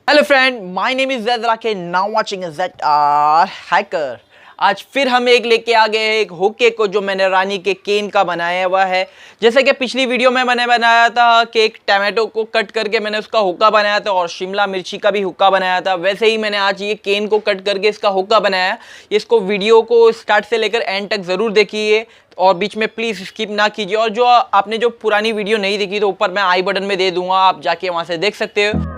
Hello friend, my name is Zaid राके, now watching ZR hacker. आज फिर हम एक लेके आ गए हैं एक हुक्के को जो मैंने रानी के केन का बनाया हुआ है। जैसे कि पिछली वीडियो में मैंने बनाया था कि एक टमाटो को कट करके मैंने उसका हुक्का बनाया था और शिमला मिर्ची का भी हुक्का बनाया था, वैसे ही मैंने आज ये केन को कट करके इसका हुक्का बनाया। इसको वीडियो को स्टार्ट से लेकर एंड तक ज़रूर देखिए और बीच में प्लीज़ स्किप ना कीजिए। और जो आपने जो पुरानी वीडियो नहीं देखी तो ऊपर मैं आई बटन में दे दूंगा, आप जाके वहाँ से देख सकते हो।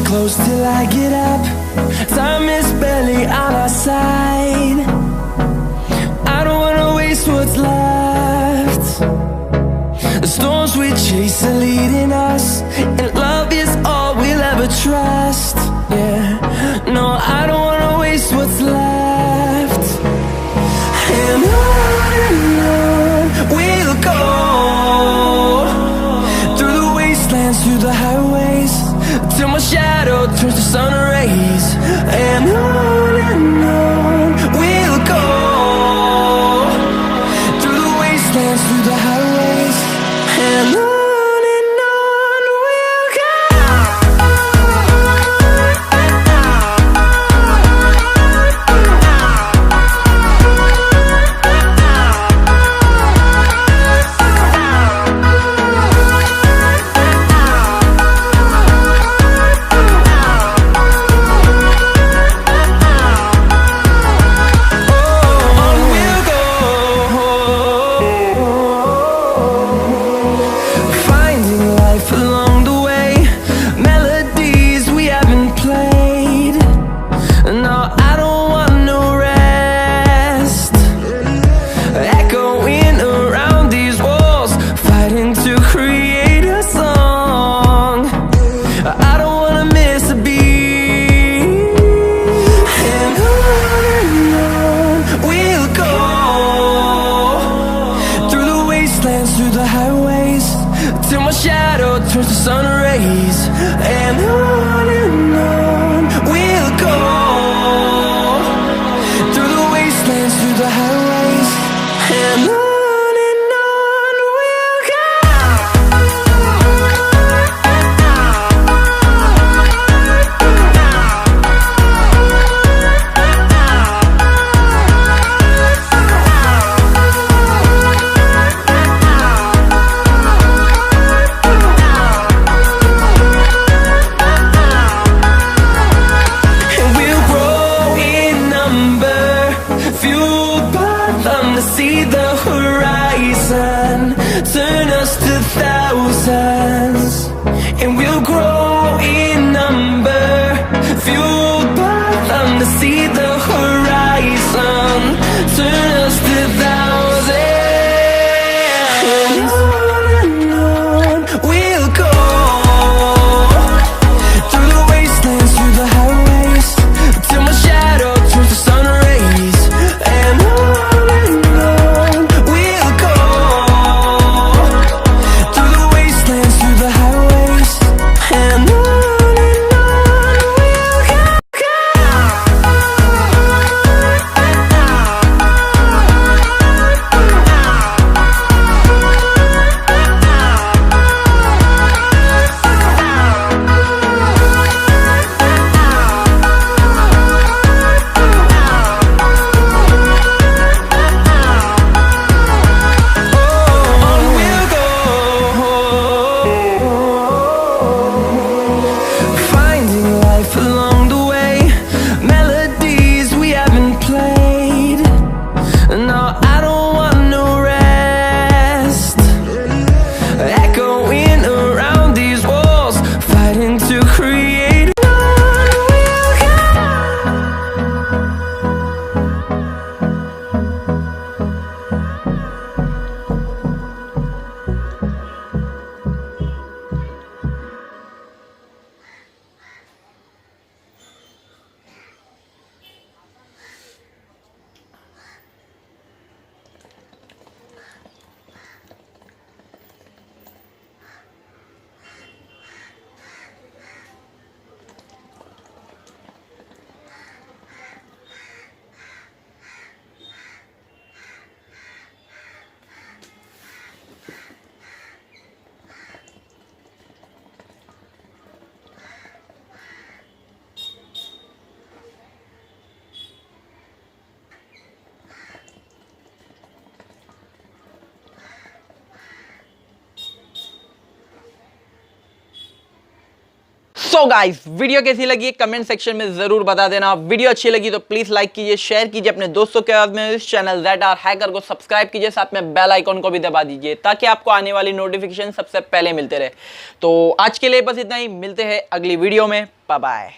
Close till I get up. Time is barely on our side. I don't wanna waste what's left. The storms we chase are leading us, and love is all we'll ever trust. Yeah, no, I don't wanna waste what's left. And on we'll go, through the wastelands, through the highways, till my shadow turns to sun rays. And on we'll go, through the wastelands, through the highways. And on we'll go. So guys, video कैसी लगी comment section में जरूर बता देना। Video अच्छी लगी तो please like कीजिए, शेयर कीजिए अपने दोस्तों के साथ में। इस चैनल दैट आर हैकर को सब्सक्राइब कीजिए, साथ में बेल आइकॉन को भी दबा दीजिए ताकि आपको आने वाली नोटिफिकेशन सबसे पहले मिलते रहे। तो आज के लिए बस इतना ही, मिलते हैं अगली वीडियो में। Bye bye.